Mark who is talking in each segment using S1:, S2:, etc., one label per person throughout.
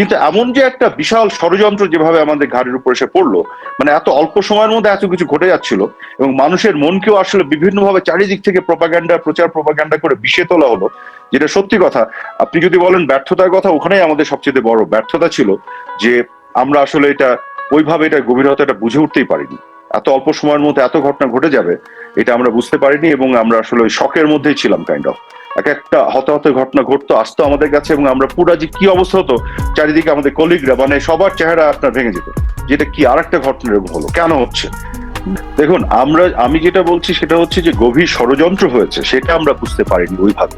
S1: কিন্তু এমন যে একটা বিশাল ষড়যন্ত্র যেভাবে আমাদের ঘাড়ের উপর এসে পড়লো, মানে এত অল্প সময়ের মধ্যে এত কিছু ঘটে যাচ্ছিল, এবং মানুষের মনকেও আসলে বিভিন্নভাবে চারিদিক থেকে প্রচার প্রপাগান্ডা করে বিষে তোলা হলো, যেটা সত্যি কথা। আপনি যদি বলেন ব্যর্থতার কথা, ওখানেই আমাদের সবচেয়ে বড় ব্যর্থতা ছিল যে আমরা আসলে এটা ওইভাবে এটা গভীরতাটা বুঝে উঠতেই পারিনি। এত অল্প সময়ের মধ্যে এত ঘটনা ঘটে যাবে এটা আমরা বুঝতে পারিনি, এবং আমরা আসলে ওই শকের মধ্যেই ছিলাম কাইন্ড অফ। এক একটা হতাহত ঘটনা ঘটতো, আসতো আমাদের কাছে, এবং আমরা পুরা যে কি অবস্থা হতো, চারিদিকে আমাদের কলিগরা, মানে সবার চেহারা আপনার ভেঙে যেত, যেটা কি আর একটা ঘটনা এরকম হলো, কেন হচ্ছে। দেখুন, আমি যেটা বলছি সেটা হচ্ছে যে গভীর ষড়যন্ত্র হয়েছে, সেটা আমরা বুঝতে পারিনি ওইভাবে।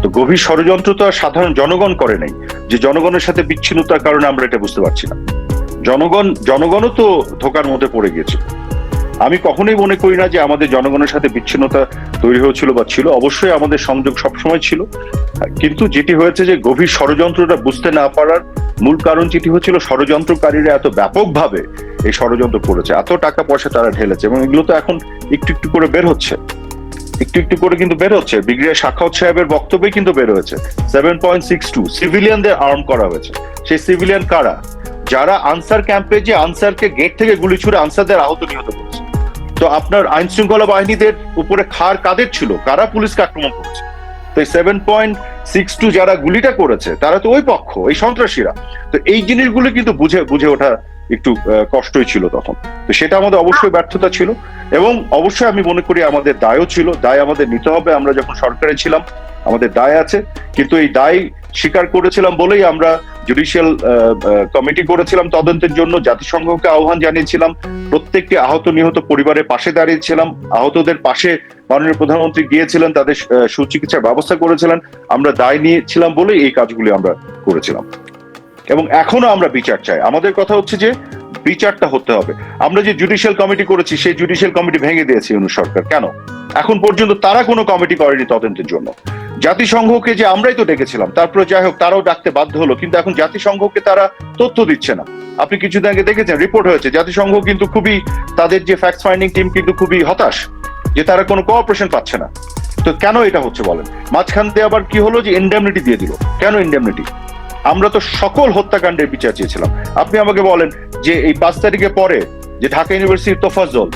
S1: তো গভীর ষড়যন্ত্র তো আর সাধারণ জনগণ করে নাই, যে জনগণের সাথে বিচ্ছিন্নতার কারণে আমরা এটা বুঝতে পারছি না। জনগণও তো ধোকার মধ্যে পড়ে গিয়েছে। আমি কখনোই মনে করি না যে আমাদের জনগণের সাথে বিচ্ছিন্নতা তৈরি হয়েছিল বা ছিল, অবশ্যই আমাদের সংযোগ সবসময় ছিল। কিন্তু যেটি হয়েছে যে গভীর ষড়যন্ত্রটা বুঝতে না পারার মূল কারণ যেটি হচ্ছিল, ষড়যন্ত্রকারীরা এত ব্যাপকভাবে এই ষড়যন্ত্র করেছে, এত টাকা পয়সা তারা ঢেলেছে, এবং এগুলো তো এখন একটু একটু করে বের হচ্ছে, একটু একটু করে কিন্তু বের হচ্ছে। ব্রিগেডিয়ার সাখাওয়াত সাহেবের বক্তব্যে কিন্তু বের হয়েছে 7.62 সিভিলিয়ানদের আর্ম করা হয়েছে। সেই সিভিলিয়ান কারা? যারা আনসার ক্যাম্পে যে আনসারকে গেট থেকে গুলি ছুড়ে আনসারদের আহত নিহত করেছে। তো আপনার আইন শৃঙ্খলা বাহিনীদের উপরে খাড় কাদের ছিল? কারা পুলিশকে আক্রমণ করেছে? তো 7.62 যারা গুলিটা করেছে তারা তো ওই পক্ষ, এই সন্ত্রাসীরা। তো এই জিনিসগুলো কিন্তু বুঝে ওঠা একটু কষ্টই ছিল তখন। তো সেটা আমাদের অবশ্যই ব্যর্থতা ছিল, এবং অবশ্যই আমি মনে করি আমাদের দায়ও ছিল। দায় আমাদের নিতে হবে। আমরা যখন সরকারে ছিলাম আমাদের দায় আছে, কিন্তু এই দায় স্বীকার করেছিলাম বলেই আমরা জুডিশিয়াল কমিটি করেছিলাম তদন্তের জন্য, জাতিসংঘকে আহ্বান জানিয়েছিলাম, প্রত্যেকটি আহত নিহত পরিবারের পাশে দাঁড়িয়েছিলাম, আহতদের পাশে মাননীয় প্রধানমন্ত্রী গিয়েছিলেন, তাদের সুচিকিৎসার ব্যবস্থা করেছিলেন। আমরা দায় নিয়েছিলাম বলেই এই কাজগুলি আমরা করেছিলাম, এবং এখনো আমরা বিচার চাই। আমাদের কথা হচ্ছে যে বিচারটা হতে হবে। আমরা যে জুডিশিয়াল কমিটি করেছি সেই জুডিশিয়াল কমিটি ভেঙে দিয়েছে ইউনূস সরকার। কেন? এখন পর্যন্ত তারা কোনো কমিটি করেনি তদন্তের জন্য। জাতিসংঘকে যে আমরাই তো ডেকেছিলাম, তারপরে যাই হোক তারাও ডাকতে বাধ্য হলো, কিন্তু এখন জাতিসংঘকে তারা তথ্য দিচ্ছে না। আপনি কিছুদিন আগে দেখেছেন, রিপোর্ট হয়েছে জাতিসংঘ কিন্তু খুবই, তাদের যে ফ্যাক্ট ফাইন্ডিং টিম কিন্তু খুবই হতাশ যে তারা কোনো কোঅপারেশন পাচ্ছে না। তো কেন এটা হচ্ছে বলেন? মাঝখান দিয়ে আবার কি হলো যে ইনডেমনিটি দিয়ে দিল। কেন ইনডেমনিটি? আমরা তো সকল হত্যাকাণ্ডের বিচার চেয়েছিলাম। আপনি আমাকে বলেন যে এই 5 তারিখে পরে যে ঢাকা ইউনিভার্সিটির তোফাজ্জল,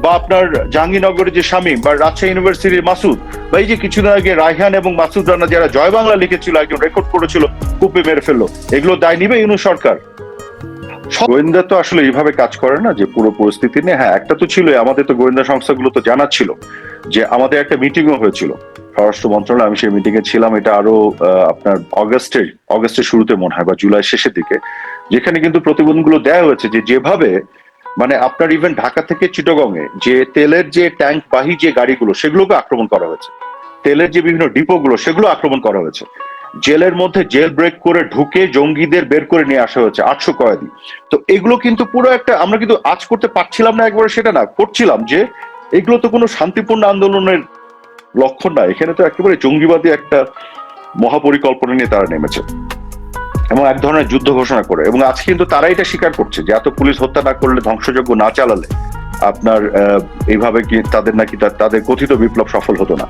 S1: বা আপনার জাহাঙ্গীরনগরের যে শামীম, বা রাজশাহী ইউনিভার্সিটির মাসুদ, বা এই যে কিছুদিন আগে রায়হান এবং মাসুদ রানা যারা জয় বাংলা লিখেছিল, একজন রেকর্ড করেছিল, কুপে মেরে ফেললো, এগুলো দায় নিবে ইউনূস সরকার? গোয়েন্দা তো আসলে এইভাবে কাজ করে না যে পুরো পরিস্থিতি নিয়ে। হ্যাঁ, একটা তো ছিল, আমাদের তো গোয়েন্দা সংস্থাগুলো তো জানাচ্ছিল যে আমাদের একটা মিটিংও হয়েছিল স্বরাষ্ট্র মন্ত্রণালয়, আমি সেই মিটিং এ ছিলাম। এটা আরো আপনার অগস্টের শুরুতে মনে হয়, বা জুলাই শেষের দিকে, যেখানে কিন্তু প্রতিবেদনগুলো দেওয়া হয়েছে যে যেভাবে মানে আপনার ইভেন ঢাকা থেকে চিটাগং এ যে তেলের যে ট্যাঙ্ক বাহী যে গাড়িগুলো সেগুলোকে আক্রমণ করা হয়েছে, তেলের যে বিভিন্ন ডিপোগুলো সেগুলো আক্রমণ করা হয়েছে, জেলের মধ্যে জেল ব্রেক করে ঢুকে জঙ্গিদের বের করে নিয়ে আসা হয়েছে 800 কয়েদি। তো এগুলো কিন্তু পুরো একটা, আমরা কিন্তু আজ করতে পারছিলাম না একবারে সেটা না, করছিলাম যে এগুলো তো কোনো শান্তিপূর্ণ আন্দোলনের লক্ষণ না, এখানে তো একেবারে জঙ্গিবাদী একটা মহাপরিকল্পনা নিয়ে তারা নেমেছে, এবং এক ধরনের যুদ্ধ ঘোষণা করে। এবং আজকে কিন্তু তারা এটা স্বীকার করছে যে এত পুলিশ হত্যা না করলে, ধ্বংসযজ্ঞ না চালালে আপনার এইভাবে কি তাদের নাকি তাদের কথিত বিপ্লব সফল হতো না।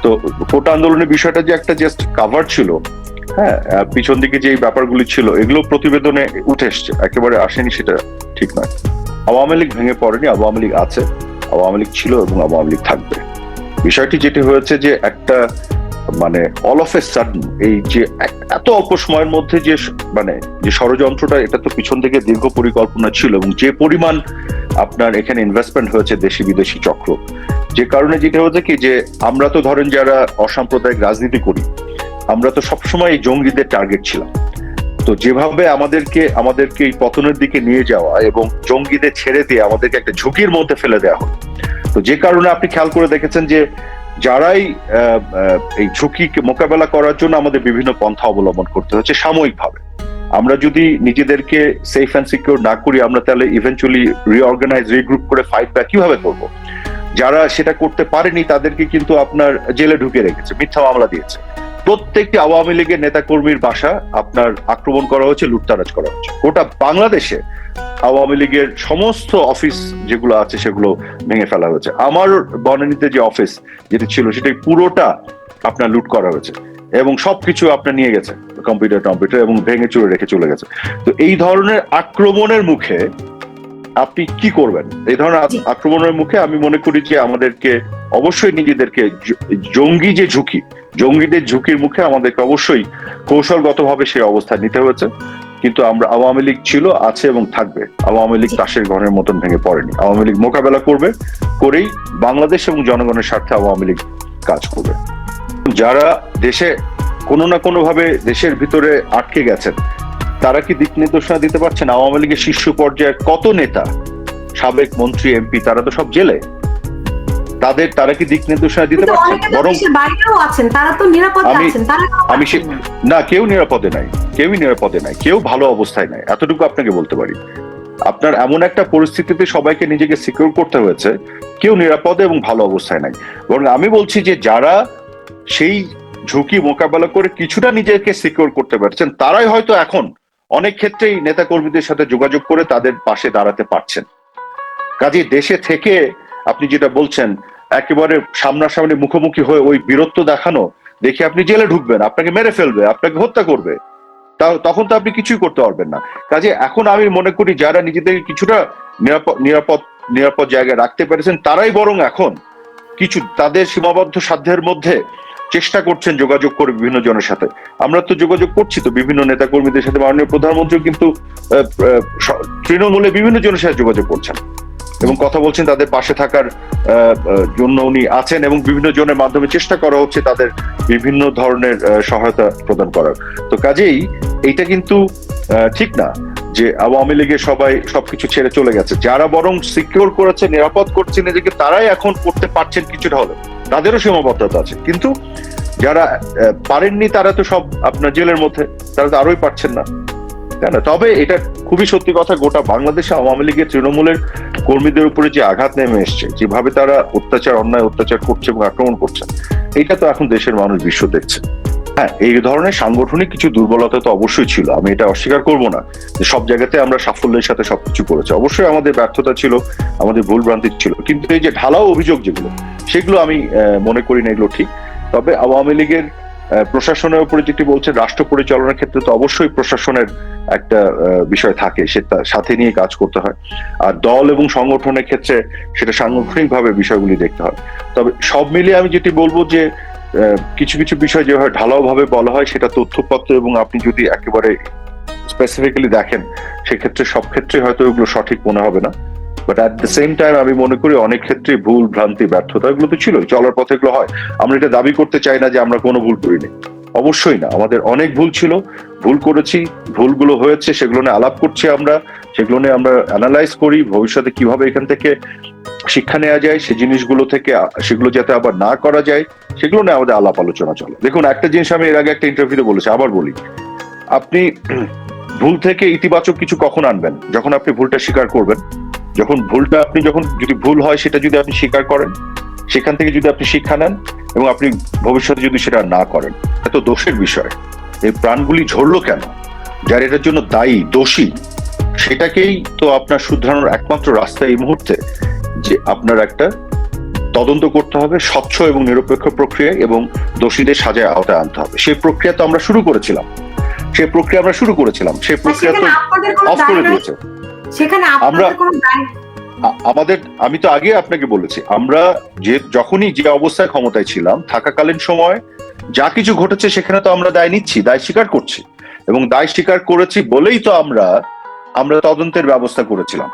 S1: তো কোটা আন্দোলনের বিষয়টা যে একটা জাস্ট কাভার ছিল, হ্যাঁ, পিছন দিকে যে ব্যাপারগুলি ছিল এগুলো প্রতিবেদনে উঠে এসছে, একেবারে আসেনি সেটা ঠিক নয়। আওয়ামী লীগ ভেঙে পড়েনি, আওয়ামী লীগ আছে, আওয়ামী লীগ ছিল এবং আওয়ামী লীগ থাকবে। বিষয়টি যেটি হয়েছে যে একটা মানে অল অফ এ সাডেন, এই যে এত অল্প সময়ের মধ্যে যে মানে যে ষড়যন্ত্রটা, এটা তো পিছন থেকে দীর্ঘ পরিকল্পনা ছিল, এবং যে পরিমাণ আপনার এখানে ইনভেস্টমেন্ট হয়েছে দেশি বিদেশি চক্র, যে কারণে যেটা হচ্ছে কি যে আমরা তো ধরেন যারা অসাম্প্রদায়িক রাজনীতি করি, আমরা তো সবসময় এই জঙ্গিদের টার্গেট ছিলাম। তো যেভাবে আমাদেরকে এই পতনের দিকে নিয়ে যাওয়া এবং জঙ্গিদের ছেড়ে দিয়ে আমাদেরকে একটা ঝুঁকির মধ্যে ফেলে দেওয়া হলো, তো যে কারণে আপনি খেয়াল করে দেখেছেন যে যারাই এই ঝুঁকিকে মোকাবেলা করার জন্য আমাদের বিভিন্ন পন্থা অবলম্বন করতে হচ্ছে সাময়িকভাবে। আমরা যদি নিজেদেরকে সেফ অ্যান্ড সিকিউর না করি, আমরা তাহলে ইভেন্চুয়ালি রিঅর্গানাইজ, রিগ্রুপ করে ফাইট ব্যাক কিভাবে করব? যারা সেটা করতে পারেনি তাদেরকে কিন্তু আপনার জেলে ঢুকে রেখেছে, মিথ্যা মামলা দিয়েছে। প্রত্যেকটি আওয়ামী লীগের নেতাকর্মীর বাসা আপনার আক্রমণ করা হয়েছে, লুটতারাজ করা হয়েছে। গোটা বাংলাদেশে আওয়ামী লীগের সমস্ত অফিস যেগুলো আছে সেগুলো ভেঙে ফেলা হয়েছে। আমার বনানীতে যে অফিস যেটি ছিল সেটা পুরোটা আপনার লুট করা হয়েছে, এবং সবকিছু আপনার নিয়ে গেছে, কম্পিউটার এবং ভেঙে চুরে রেখে চলে গেছে। তো এই ধরনের আক্রমণের মুখে আপনি কি করবেন? এই ধরনের আক্রমণের মুখে আমি মনে করি যে আমাদেরকে অবশ্যই নিজেদেরকে জঙ্গিদের ঝুঁকির মুখে আমাদেরকে অবশ্যই কৌশলগতভাবে সেই অবস্থা নিতে হয়েছে। কিন্তু আমরা আওয়ামী লীগ ছিল, আছে এবং থাকবে। আওয়ামী লীগ তাসের ঘরের মতন ভেঙে পড়েনি। আওয়ামী লীগ মোকাবেলা করেই বাংলাদেশ এবং জনগণের স্বার্থে আওয়ামী লীগ কাজ করবে। যারা দেশে কোনো না কোনো ভাবে দেশের ভিতরে আটকে গেছেন, তারা কি দিক নির্দেশনা দিতে পারছেন? আওয়ামী লীগের শীর্ষ পর্যায়ের কত নেতা, সাবেক মন্ত্রী, এমপি, তারা তো সব জেলে। তারা কি দিক নির্দেশনা দিতে পারছেন? বরং না, কেউই নিরাপদে নাই, কেউ ভালো অবস্থায় নাই, এতটুকু আপনাকে বলতে পারি। আপনার এমন একটা পরিস্থিতিতে সবাইকে নিজেকে সিকিউর করতে হয়েছে, কেউ নিরাপদে এবং ভালো অবস্থায় নাই। বরং আমি বলছি যে যারা সেই ঝুঁকি মোকাবেলা করে কিছুটা নিজেকে সিকিউর করতে পারছেন, তারাই হয়তো এখন অনেক ক্ষেত্রেই নেতা কর্মীদের সাথে যোগাযোগ করে তাদের পাশে দাঁড়াতে পারছেন। কাজে দেশে থেকে আপনি যেটা বলছেন, একেবারে সামনাসামনি মুখোমুখি হয়ে ওই বীরত্ব দেখানো দেখে আপনি জেলে ঢুকবেন, আপনাকে মেরে ফেলবে, আপনাকে হত্যা করবে, তখন তো আপনি কিছুই করতে পারবেন না। কাজে এখন আমি মনে করি যারা নিজেদেরকে কিছুটা নিরাপদ জায়গায় রাখতে পেরেছেন, তারাই বরং এখন কিছু তাদের সীমাবদ্ধ সাধ্যের মধ্যে চেষ্টা করছেন যোগাযোগ করে বিভিন্ন জনের সাথে। আমরা তো যোগাযোগ করছি তো বিভিন্ন নেতা কর্মীদের সাথে। মাননীয় প্রধানমন্ত্রী কিন্তু তৃণমূলে বিভিন্ন জনের সাথে যোগাযোগ করছেন এবং কথা বলছেন, তাদের পাশে থাকার জন্য উনি আছেন এবং বিভিন্ন জনের মাধ্যমে চেষ্টা করা হচ্ছে তাদের বিভিন্ন ধরনের সহায়তা প্রদান করার। তো কাজেই এইটা কিন্তু ঠিক না যে আওয়ামী লীগের সবাই সবকিছু ছেড়ে চলে গেছে। যারা বরং সিকিউর করেছে, নিরাপদ করছে নিজেকে, তারাই এখন করতে পারছেন কিছুটা হলে। তাদেরও সীমাবদ্ধতা আছে, কিন্তু যারা পারেননি তারা তো সব আপনার জেলের মধ্যে, তারা তো আরোই পারছেন না, তাই না? তবে এটা খুবই সত্যি কথা, গোটা বাংলাদেশে আওয়ামী লীগের তৃণমূলের কর্মীদের উপরে যে আঘাত নেমে এসছে, যেভাবে তারা অন্যায় অত্যাচার করছে এবং আক্রমণ করছে, এইটা তো এখন দেশের মানুষ বিশ্ব দেখছে। হ্যাঁ, এই ধরনের সাংগঠনিক কিছু দুর্বলতা তো অবশ্যই ছিল, আমি এটা অস্বীকার করব না যে সব জায়গাতে আমরা সাফল্যের সাথে সবকিছু করেছি। অবশ্যই আমাদের ব্যর্থতা ছিল, আমাদের ভুল ভ্রান্তি ছিল, কিন্তু এই যে ঢালাও অভিযোগ যেগুলো, সেগুলো আমি মনে করি না এগুলো ঠিক। তবে আওয়ামী লীগের প্রশাসনের উপরে যেটি বলছে, রাষ্ট্র পরিচালনার ক্ষেত্রে তো অবশ্যই প্রশাসনের একটা বিষয় থাকে, সেটা সাথে নিয়ে কাজ করতে হয়। আর দল এবং সংগঠনের ক্ষেত্রে সেটা সাংগঠনিক ভাবে বিষয়গুলি দেখতে হয়। তবে সব মিলিয়ে আমি যেটি বলবো যে কিছু কিছু বিষয় যেভাবে ঢালাও ভাবে বলা হয়, সেটা তথ্যপত্র এবং আপনি যদি একেবারে স্পেসিফিক্যালি দেখেন, সেক্ষেত্রে সব ক্ষেত্রে হয়তো এগুলো সঠিক মনে হবে না। But at the same time আমি মনে করি অনেক ক্ষেত্রে ভুল ভ্রান্তি ব্যর্থতা এগুলো তো ছিল, চলার পথে এগুলো হয়। আমরা এটা দাবি করতে চাই না যে আমরা কোনো ভুল করিনি, অবশ্যই না। আমাদের অনেক ভুল ছিল, ভুল করেছি, ভুলগুলো হয়েছে, সেগুলো নিয়ে আলাপ করছি আমরা, সেগুলো নিয়ে আমরা অ্যানালাইজ করি ভবিষ্যতে কিভাবে এখান থেকে শিক্ষা নেওয়া যায়, সেই জিনিসগুলো থেকে সেগুলো যাতে আবার না করা যায়, সেগুলো নিয়ে আমাদের আলাপ আলোচনা চলে। দেখুন, একটা জিনিস আমি এর আগে একটা ইন্টারভিউতে বলেছি, আবার বলি, আপনি ভুল থেকে ইতিবাচক কিছু কখন আনবেন? যখন আপনি ভুলটা স্বীকার করবেন, যখন যদি ভুল হয় সেটা যদি আপনি স্বীকার করেন, সেখান থেকে যদি আপনি শিক্ষা নেন এবং আপনি ভবিষ্যতে যদি সেটা না করেন। এত দোষের বিষয়, এই প্রাণগুলি ঝরলো কেন? যার এটার জন্য দায়ী, দোষী, সেটাকেই তো আপনার শুধরানোর একমাত্র রাস্তা এই মুহূর্তে যে আপনার একটা তদন্ত করতে হবে, স্বচ্ছ এবং নিরপেক্ষ প্রক্রিয়া, এবং দোষীদের সাজায় আওতায় আনতে হবে। সেই প্রক্রিয়া তো আমরা শুরু করেছিলাম, সেই প্রক্রিয়া তো অফ করে দিয়েছে। আমি তো আগে আপনাকে বলেছি, আমরা যখনই যে অবস্থায় ক্ষমতায় ছিলাম, থাকাকালীন সময় যা কিছু ঘটেছে সেখানে তো আমরা দায় নিচ্ছি, দায় স্বীকার করছি, এবং দায় স্বীকার করেছি বলেই তো আমরা তদন্তের ব্যবস্থা করেছিলাম,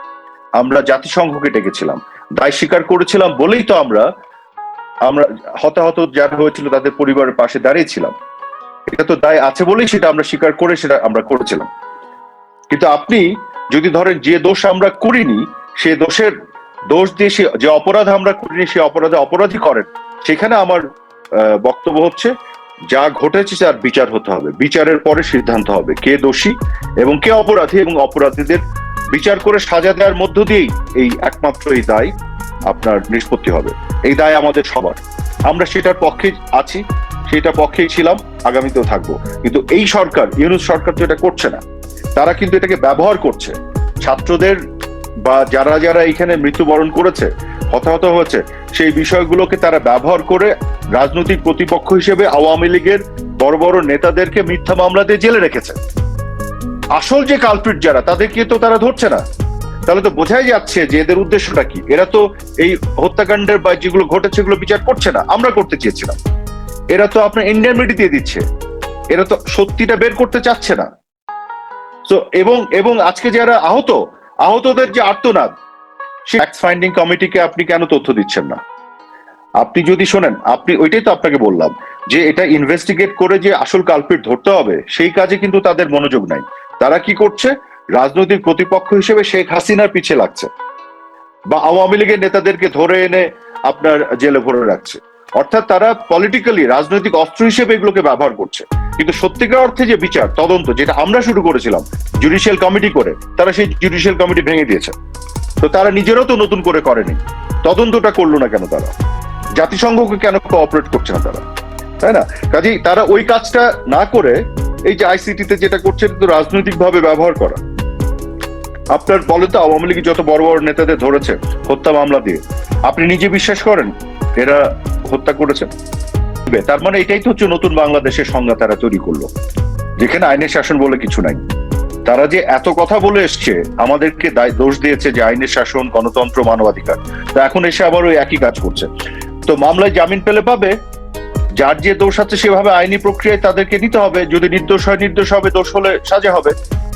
S1: আমরা জাতিসংঘকে ডেকেছিলাম, দায় স্বীকার করেছিলাম বলেই তো আমরা হতাহত যারা হয়েছিল তাদের পরিবারের পাশে দাঁড়িয়েছিলাম। এটা তো দায় আছে বলেই সেটা আমরা স্বীকার করে সেটা আমরা করেছিলাম। কিন্তু আপনি যদি ধরেন যে দোষ আমরা করিনি, সে দোষ দিয়ে যে অপরাধ আমরা করিনি সে অপরাধে অপরাধী করেন, সেখানে আমার বক্তব্য হচ্ছে যা ঘটেছে তার বিচার হতে হবে, বিচারের পরে সিদ্ধান্ত হবে কে দোষী এবং কে অপরাধী, এবং অপরাধীদের বিচার করে সাজা দেওয়ার মধ্য দিয়েই এই একমাত্র এই দায় আপনার নিষ্পত্তি হবে। এই দায় আমাদের সবার, আমরা সেটার পক্ষে আছি, সেটা পক্ষেই ছিলাম, আগামীতেও থাকবো। কিন্তু এই সরকার, ইউনূস সরকার তো এটা করছে না, তারা কিন্তু এটাকে ব্যবহার করছে। ছাত্রদের বা যারা এখানে মৃত্যুবরণ করেছে, হতাহত হয়েছে, সেই বিষয়গুলোকে তারা ব্যবহার করে রাজনৈতিক প্রতিপক্ষ হিসেবে আওয়ামী লীগের বড় বড় নেতাদেরকে মিথ্যা মামলা দিয়ে জেলে রেখেছে। আসল যে কালপ্রিট যারা, তাদেরকে তো তারা ধরছে না। তাহলে তো বোঝাই যাচ্ছে যে এদের উদ্দেশ্যটা কি। এরা তো এই হত্যাকাণ্ডের বা যেগুলো ঘটেছে এগুলো বিচার করছে না, আমরা করতে চেয়েছিলাম। এরা তো আপনার ইন্ডেমনিটি দিয়ে দিচ্ছে, এরা তো সত্যিটা বের করতে চাচ্ছে না। তো এবং আজকে যারা আহতদের যে আর্তনাদ, সেই ফ্যাক্ট ফাইন্ডিং কমিটিকে আপনি কেন তথ্য দিচ্ছেন না? আপনি যদি শোনেন, আপনি ওইটাই তো আপনাকে বললাম যে এটা ইনভেস্টিগেট করে যে আসল কালপিট ধরতে হবে, সেই কাজে কিন্তু তাদের মনোযোগ নাই। তারা কি করছে? রাজনৈতিক প্রতিপক্ষ হিসেবে শেখ হাসিনার পিছে লাগছে, বা আওয়ামী লীগের নেতাদেরকে ধরে এনে আপনার জেলে ভরে রাখছে। অর্থাৎ তারা পলিটিক্যালি, রাজনৈতিক অস্ত্র হিসেবে এগুলোকে ব্যবহার করছে। কিন্তু সত্যিকার অর্থে যে বিচার তদন্ত, যেটা আমরা শুরু করেছিলাম জুডিশিয়াল কমিটি করে, তারা সেই জুডিশিয়াল কমিটি ভেঙে দিয়েছে। তো তারা নিজেরাও তো নতুন করে করেনি, তদন্তটা করলো না কেন তারা? জাতিসংঘকে কেন কোঅপারেট করছে না তারা? তাই না? কাজেই তারা ওই কাজটা না করে এই যে আইসিটিতে যেটা করছে, তো রাজনৈতিক ভাবে ব্যবহার করা। আপনার বলে তো আওয়ামী লীগ যত বড় বড় নেতাদের ধরেছে হত্যা মামলা দিয়ে, আপনি নিজে বিশ্বাস করেন এরা হত্যা করেছেন? তার মানে এটাই তো হচ্ছে নতুন বাংলাদেশের সংজ্ঞা তারা তৈরি করলো, যেখানে আইনের শাসন বলে কিছু নাই। তারা যে এত কথা বলে এসছে, আমাদেরকে দোষ দিয়েছে যে আইনের শাসন, গণতন্ত্র, মানবাধিকার, তো এখন এসে আবার ওই একই কাজ করছে। তো মামলায় জামিন পেলে পাবে, যার যে দোষ আছে সেভাবে আইনি প্রক্রিয়ায় তাদেরকে নিতে হবে। যদি নির্দোষ হয় নির্দোষ হবে, দোষ হলে সাজা হবে।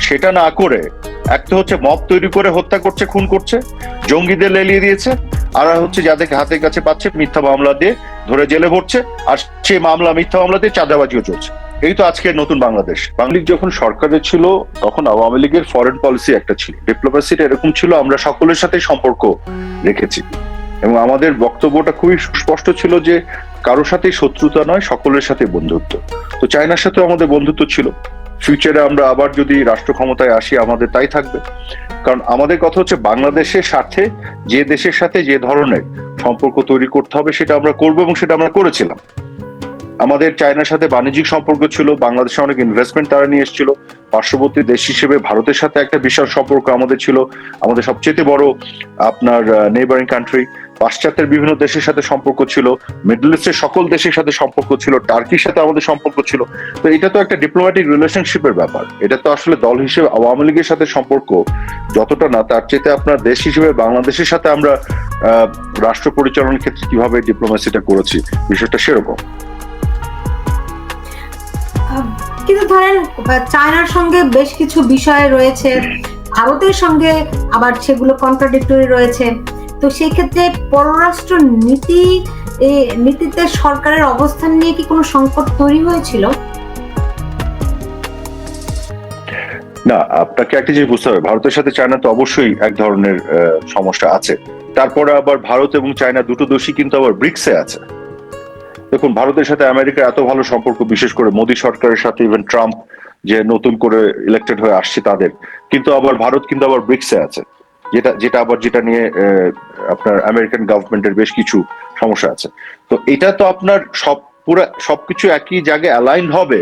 S1: সেটা না করে একটা হচ্ছে মব তৈরি করে হত্যা করছে, খুন করছে, জঙ্গিদের লেলিয়ে দিয়েছে, আর হচ্ছে যাদেরকে হাতের কাছে পাচ্ছে মিথ্যা মামলা দিয়ে ধরে জেলে ভরছে, আর সেই মামলা মিথ্যা মামলা দিয়ে চাঁদাবাজিও চলছে। এই তো আজকের নতুন বাংলাদেশ। বাংলা লীগ যখন সরকারে ছিল তখন আওয়ামী লীগের ফরেন পলিসি একটা ছিল, ডিপ্লোমেসিটা এরকম ছিল, আমরা সকলের সাথে সম্পর্ক রেখেছি এবং আমাদের বক্তব্যটা খুবই সুস্পষ্ট ছিল যে কারোর সাথে শত্রুতা নয়, সকলের সাথে বন্ধুত্ব। তো চায়নার সাথে আমাদের বন্ধুত্ব ছিল। ফিউচারে আমরা আবার যদি রাষ্ট্র ক্ষমতায় আসি, আমাদের তাই থাকবে। কারণ আমাদের কথা হচ্ছে বাংলাদেশের সাথে যে দেশের সাথে যে ধরনের সম্পর্ক তৈরি করতে হবে সেটা আমরা করবো, এবং সেটা আমরা করেছিলাম। আমাদের চায়নার সাথে বাণিজ্যিক সম্পর্ক ছিল, বাংলাদেশে অনেক ইনভেস্টমেন্ট তারা নিয়ে এসেছিল। পার্শ্ববর্তী দেশ হিসেবে ভারতের সাথে একটা বিশাল সম্পর্ক আমাদের ছিল, আমাদের সবচেয়ে বড় আপনার নেইবারিং কান্ট্রি। পাশ্চাত্যের বিভিন্ন দেশের সাথে সম্পর্ক ছিল, মিডল ইস্টের সকল দেশের সাথে সম্পর্ক ছিল, টার্কির সাথে আমাদের সম্পর্ক ছিল। তো এটা তো একটা ডিপ্লোম্যাটিক রিলেশনশিপের ব্যাপার। এটা তো আসলে দল হিসেবে আওয়ামী লীগের সাথে সম্পর্ক যতটা না, তার চেয়ে আপনার দেশ হিসেবে বাংলাদেশের সাথে আমরা রাষ্ট্র পরিচালনার ক্ষেত্রে কিভাবে ডিপ্লোমেসিটা করেছি, বিষয়টা সেরকম।
S2: কিন্তু ধরেন চায়নার সঙ্গে বেশ কিছু বিষয় রয়েছে, ভারতের সঙ্গে আবার সেগুলো কন্ট্রাডিক্টরি রয়েছে। তো সেই ক্ষেত্রে পররাষ্ট্র নীতিতে সরকারের অবস্থান নিয়ে কি কোনো সংকট তৈরি হয়েছিল?
S1: না, আপনাকে একটা জিনিস বুঝতে হবে, ভারতের সাথে চায়না তো অবশ্যই এক ধরনের সমস্যা আছে। তারপরে আবার ভারত এবং চায়না দুটো দোষী কিন্তু আবার ব্রিক্সে আছে। দেখুন, ভারতের সাথে আমেরিকার এত ভালো সম্পর্ক, বিশেষ করে মোদী সরকারের সাথে, ইভেন ট্রাম্প যে নতুন করে ইলেক্টেড হয়ে আসছে তাদের, কিন্তু আবার ভারত কিন্তু আবার ব্রিক্সে আছে, যেটা নিয়ে আপনার আমেরিকান গভর্নমেন্টের বেশ কিছু সমস্যা আছে। তো এটা তো আপনার সবকিছু একই জায়গায় অ্যালাইন হবে।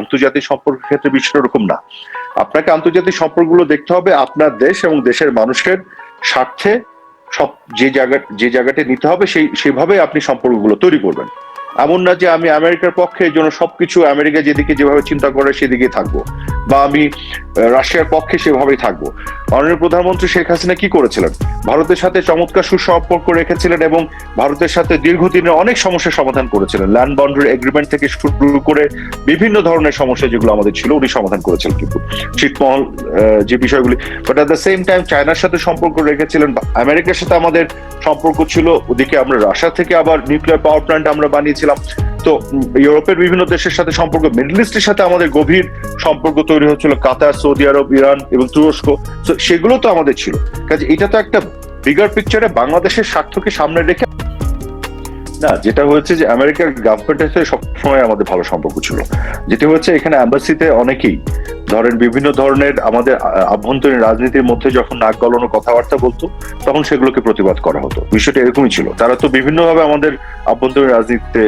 S1: আন্তর্জাতিক সম্পর্কের ক্ষেত্রে বিষয়টা এরকম না। আপনাকে আন্তর্জাতিক সম্পর্কগুলো দেখতে হবে আপনার দেশ এবং দেশের মানুষের স্বার্থে। সব যে জায়গাটা নিতে হবে সেইভাবে আপনি সম্পর্কগুলো তৈরি করবেন। এমন না যে আমি আমেরিকার পক্ষে, এই জন্য সবকিছু আমেরিকা যেদিকে যেভাবে চিন্তা করে সেদিকে থাকবো, বা আমি রাশিয়ার পক্ষে সেভাবেই থাকবো। মাননীয় প্রধানমন্ত্রী শেখ হাসিনা কি করেছিলেন? ভারতের সাথে চমৎকার সুসম্পর্ক রেখেছিলেন এবং ভারতের সাথে দীর্ঘদিনের অনেক সমস্যার সমাধান করেছিলেন। ল্যান্ড বাউন্ডারি এগ্রিমেন্ট থেকে শুরু করে বিভিন্ন ধরনের সমস্যা যেগুলো আমাদের ছিল, উনি সমাধান করেছিলেন। কিন্তু ছিটমহল যে বিষয়গুলি, but at the same time চায়নার সাথে সম্পর্ক রেখেছিলেন, আমেরিকার সাথে আমাদের সম্পর্ক ছিল। ওদিকে আমরা রাশিয়া থেকে আবার নিউক্লিয়ার পাওয়ার প্ল্যান্ট আমরা বানিয়েছিলাম। তো ইউরোপের বিভিন্ন দেশের সাথে সম্পর্ক, মিডল ইস্টের সাথে আমাদের গভীর সম্পর্ক তৈরি হচ্ছিল, কাতার, সৌদি আরব, ইরান এবং তুরস্ক। সেগুলো তো আমাদের ছিল। কাজে এটা তো একটা বিগার পিকচারে বাংলাদেশের স্বার্থকে সামনে রেখে না। যেটা হয়েছে যে আমেরিকার গভর্নমেন্টের সাথে সবসময় আমাদের ভালো সম্পর্ক ছিল। যেটা হচ্ছে এখানে অ্যাম্বাসিতে অনেকেই ধরেন বিভিন্ন ধরনের আমাদের আভ্যন্তরীণ রাজনীতির মধ্যে যখন নাক গলানো কথাবার্তা বলতো, তখন সেগুলোকে প্রতিবাদ করা হতো। বিষয়টা এরকমই ছিল। তারা তো বিভিন্নভাবে আমাদের আভ্যন্তরীণ রাজনীতিতে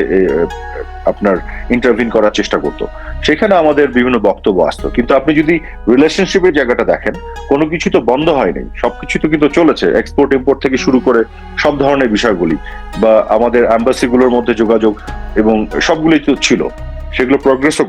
S1: আপনার ইন্টারভিন করার চেষ্টা করতো, সেখানে আমাদের বিভিন্ন বক্তব্য আসতো। কিন্তু আপনি যদি রিলেশনশিপের জায়গাটা দেখেন, কোনো কিছু তো বন্ধ হয়নি, সবকিছু তো কিন্তু চলেছে। এক্সপোর্ট ইম্পোর্ট থেকে শুরু করে সব ধরনের বিষয়গুলি, বা আমাদের অ্যাম্বাসিগুলোর মধ্যে যোগাযোগ, এবং সবগুলোই তো ছিল। সেগুলো প্রগ্রেসও